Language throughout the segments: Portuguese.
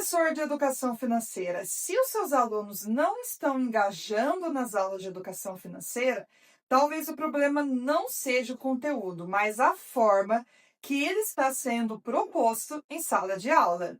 Professor de educação financeira, se os seus alunos não estão engajando nas aulas de educação financeira, talvez o problema não seja o conteúdo, mas a forma que ele está sendo proposto em sala de aula.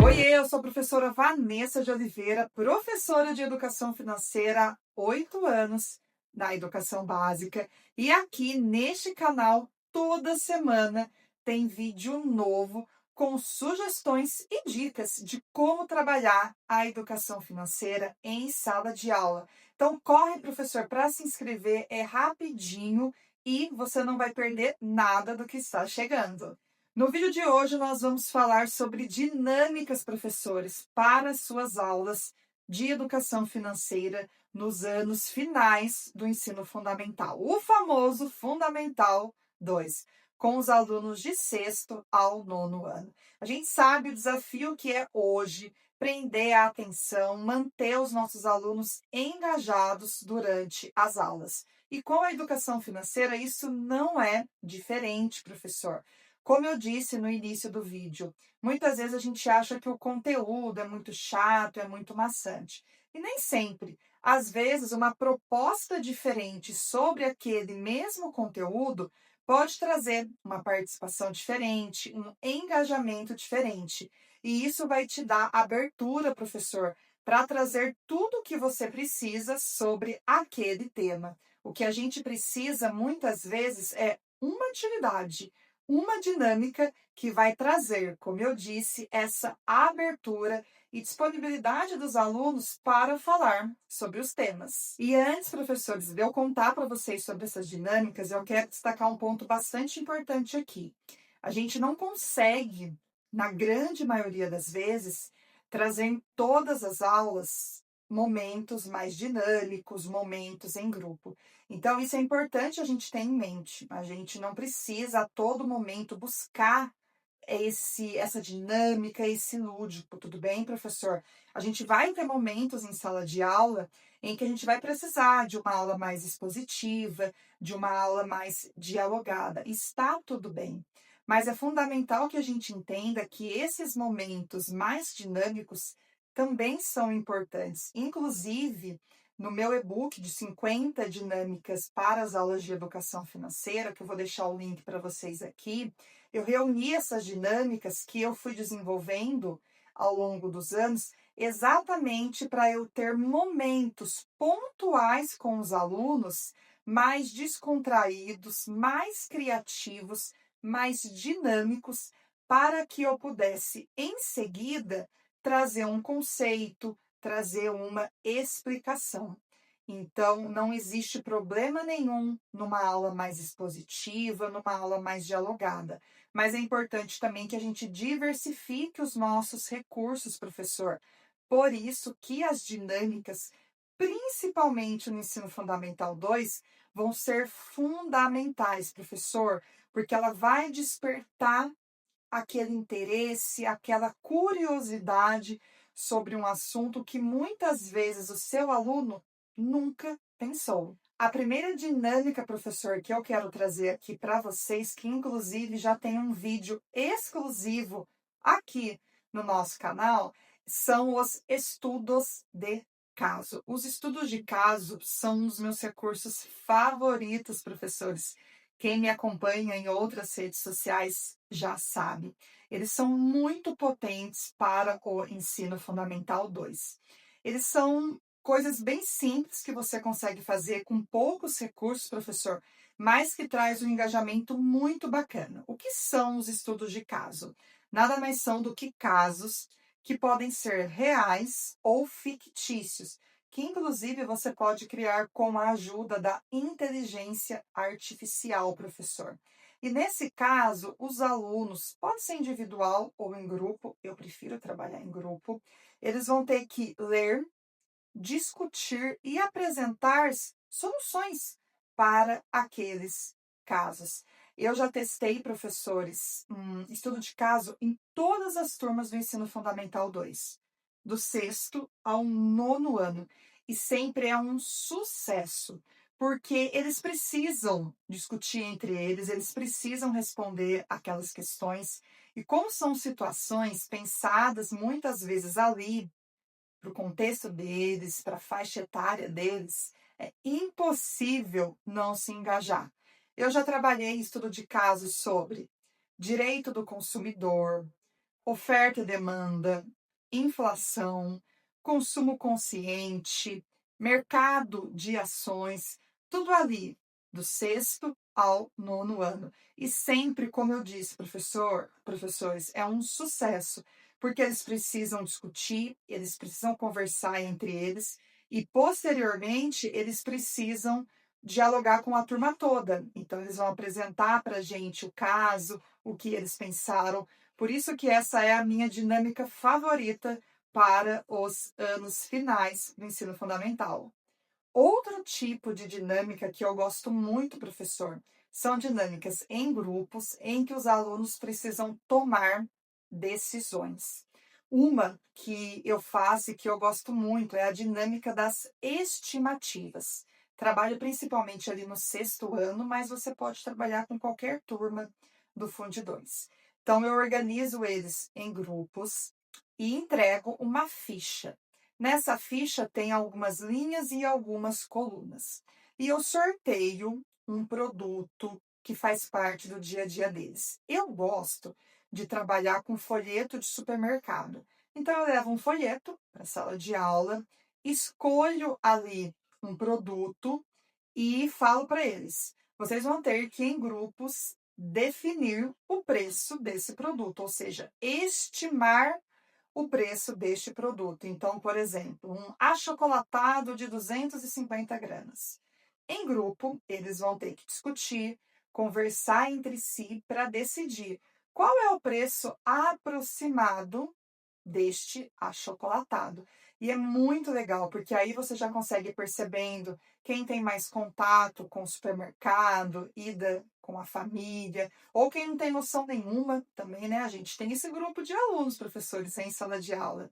Oiê, eu sou a professora Vanessa de Oliveira, professora de educação financeira há 8 anos na educação básica. E aqui neste canal, toda semana, tem vídeo novo com sugestões e dicas de como trabalhar a educação financeira em sala de aula. Então, corre, professor, para se inscrever, é rapidinho e você não vai perder nada do que está chegando. No vídeo de hoje, nós vamos falar sobre dinâmicas, professores, para suas aulas de educação financeira nos anos finais do ensino fundamental, o famoso Fundamental 2, com os alunos de 6º ao 9º ano. A gente sabe o desafio que é hoje prender a atenção, manter os nossos alunos engajados durante as aulas. E com a educação financeira, isso não é diferente, professor. Como eu disse no início do vídeo, muitas vezes a gente acha que o conteúdo é muito chato, é muito maçante. E nem sempre. Às vezes, uma proposta diferente sobre aquele mesmo conteúdo pode trazer uma participação diferente, um engajamento diferente. E isso vai te dar abertura, professor, para trazer tudo o que você precisa sobre aquele tema. O que a gente precisa, muitas vezes, é uma atividade, uma dinâmica que vai trazer, como eu disse, essa abertura e disponibilidade dos alunos para falar sobre os temas. E antes, professores, de eu contar para vocês sobre essas dinâmicas, eu quero destacar um ponto bastante importante aqui. A gente não consegue, na grande maioria das vezes, trazer em todas as aulas momentos mais dinâmicos, momentos em grupo. Então, isso é importante a gente ter em mente. A gente não precisa a todo momento buscar essa dinâmica, esse lúdico, tudo bem, professor? A gente vai ter momentos em sala de aula em que a gente vai precisar de uma aula mais expositiva, de uma aula mais dialogada. Está tudo bem. Mas é fundamental que a gente entenda que esses momentos mais dinâmicos também são importantes. Inclusive, no meu e-book de 50 dinâmicas para as aulas de educação financeira, que eu vou deixar o link para vocês aqui, eu reuni essas dinâmicas que eu fui desenvolvendo ao longo dos anos, exatamente para eu ter momentos pontuais com os alunos mais descontraídos, mais criativos, mais dinâmicos, para que eu pudesse, em seguida, trazer um conceito, trazer uma explicação. Então, não existe problema nenhum numa aula mais expositiva, numa aula mais dialogada. Mas é importante também que a gente diversifique os nossos recursos, professor. Por isso que as dinâmicas, principalmente no ensino fundamental 2, vão ser fundamentais, professor, porque ela vai despertar aquele interesse, aquela curiosidade sobre um assunto que muitas vezes o seu aluno nunca pensou. A primeira dinâmica, professor, que eu quero trazer aqui para vocês, que inclusive já tem um vídeo exclusivo aqui no nosso canal, são os estudos de caso. Os estudos de caso são um dos meus recursos favoritos, professores. Quem me acompanha em outras redes sociais já sabe. Eles são muito potentes para o ensino fundamental 2. Eles são coisas bem simples que você consegue fazer com poucos recursos, professor, mas que traz um engajamento muito bacana. O que são os estudos de caso? Nada mais são do que casos que podem ser reais ou fictícios, que inclusive você pode criar com a ajuda da inteligência artificial, professor. E nesse caso, os alunos, pode ser individual ou em grupo, eu prefiro trabalhar em grupo, eles vão ter que ler, discutir e apresentar soluções para aqueles casos. Eu já testei, professores, estudo de caso em todas as turmas do ensino fundamental 2, do 6º ao 9º ano, e sempre é um sucesso, porque eles precisam discutir entre eles precisam responder aquelas questões. E como são situações pensadas muitas vezes ali, para o contexto deles, para a faixa etária deles, é impossível não se engajar. Eu já trabalhei em estudo de casos sobre direito do consumidor, oferta e demanda, inflação, consumo consciente, mercado de ações, tudo ali, do sexto ao nono ano. E sempre, como eu disse, professores, é um sucesso, porque eles precisam discutir, eles precisam conversar entre eles e, posteriormente, eles precisam dialogar com a turma toda. Então, eles vão apresentar para a gente o caso, o que eles pensaram. Por isso que essa é a minha dinâmica favorita para os anos finais do ensino fundamental. Outro tipo de dinâmica que eu gosto muito, professor, são dinâmicas em grupos em que os alunos precisam tomar decisões. Uma que eu faço e que eu gosto muito é a dinâmica das estimativas. Trabalho principalmente ali no sexto ano, mas você pode trabalhar com qualquer turma do Fundo 2. Então, eu organizo eles em grupos e entrego uma ficha. Nessa ficha tem algumas linhas e algumas colunas. E eu sorteio um produto que faz parte do dia a dia deles. Eu gosto de trabalhar com folheto de supermercado. Então, eu levo um folheto para a sala de aula, escolho ali um produto e falo para eles: vocês vão ter que, em grupos, definir o preço desse produto, ou seja, estimar o preço deste produto. Então, por exemplo, um achocolatado de 250 gramas. Em grupo, eles vão ter que discutir, conversar entre si para decidir qual é o preço aproximado deste achocolatado. E é muito legal, porque aí você já consegue ir percebendo quem tem mais contato com o supermercado, ida com a família, ou quem não tem noção nenhuma também, né? A gente tem esse grupo de alunos, professores, em sala de aula.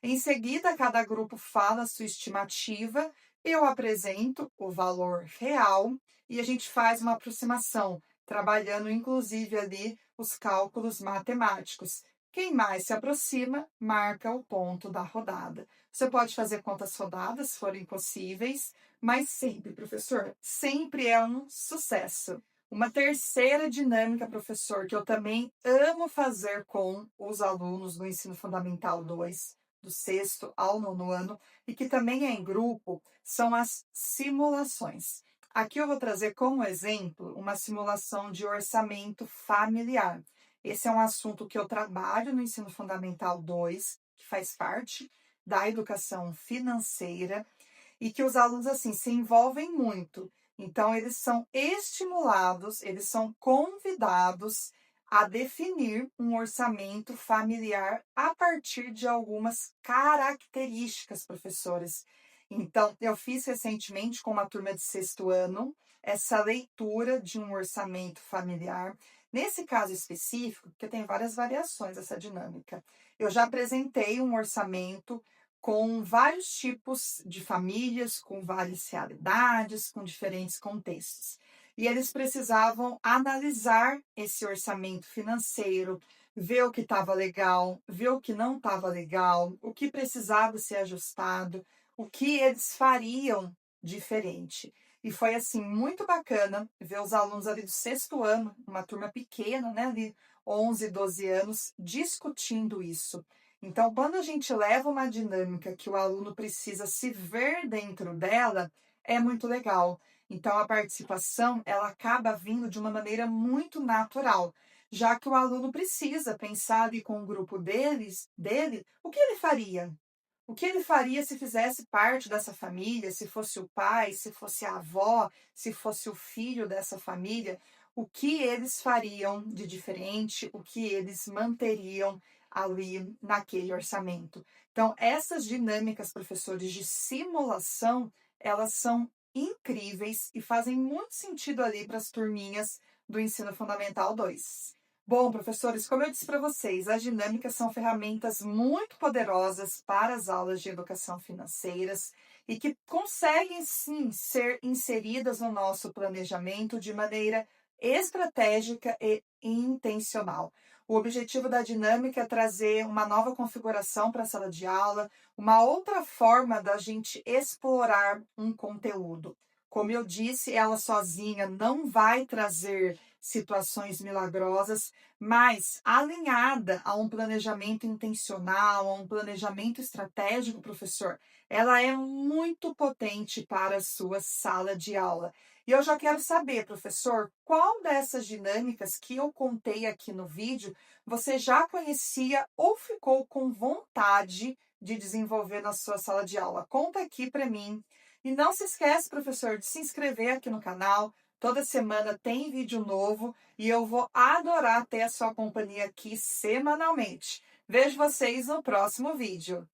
Em seguida, cada grupo fala a sua estimativa, eu apresento o valor real e a gente faz uma aproximação, trabalhando inclusive ali os cálculos matemáticos. Quem mais se aproxima, marca o ponto da rodada. Você pode fazer quantas rodadas forem possíveis, mas sempre, professor, sempre é um sucesso. Uma terceira dinâmica, professor, que eu também amo fazer com os alunos do Ensino Fundamental 2, do sexto ao nono ano, e que também é em grupo, são as simulações. Aqui eu vou trazer como exemplo uma simulação de orçamento familiar. Esse é um assunto que eu trabalho no Ensino Fundamental 2, que faz parte da educação financeira, e que os alunos, assim, se envolvem muito. Então, eles são estimulados, eles são convidados a definir um orçamento familiar a partir de algumas características, professores. Então, eu fiz recentemente com uma turma de sexto ano essa leitura de um orçamento familiar. Nesse caso específico, porque tem várias variações essa dinâmica, eu já apresentei um orçamento com vários tipos de famílias, com várias realidades, com diferentes contextos. E eles precisavam analisar esse orçamento financeiro, ver o que estava legal, ver o que não estava legal, o que precisava ser ajustado, o que eles fariam diferente. E foi assim muito bacana ver os alunos ali do sexto ano, uma turma pequena, né, ali 11, 12 anos, discutindo isso. Então, quando a gente leva uma dinâmica que o aluno precisa se ver dentro dela, é muito legal. Então, a participação, ela acaba vindo de uma maneira muito natural, já que o aluno precisa pensar ali com o grupo dele, o que ele faria? O que ele faria se fizesse parte dessa família, se fosse o pai, se fosse a avó, se fosse o filho dessa família, o que eles fariam de diferente, o que eles manteriam ali naquele orçamento. Então, essas dinâmicas, professores, de simulação, elas são incríveis e fazem muito sentido ali para as turminhas do Ensino Fundamental 2. Bom, professores, como eu disse para vocês, as dinâmicas são ferramentas muito poderosas para as aulas de educação financeiras e que conseguem sim ser inseridas no nosso planejamento de maneira estratégica e intencional. O objetivo da dinâmica é trazer uma nova configuração para a sala de aula, uma outra forma da gente explorar um conteúdo. Como eu disse, ela sozinha não vai trazer situações milagrosas, mas alinhada a um planejamento intencional, a um planejamento estratégico, professor, ela é muito potente para a sua sala de aula. E eu já quero saber, professor, qual dessas dinâmicas que eu contei aqui no vídeo você já conhecia ou ficou com vontade de desenvolver na sua sala de aula? Conta aqui para mim. E não se esquece, professor, de se inscrever aqui no canal. Toda semana tem vídeo novo e eu vou adorar ter a sua companhia aqui semanalmente. Vejo vocês no próximo vídeo.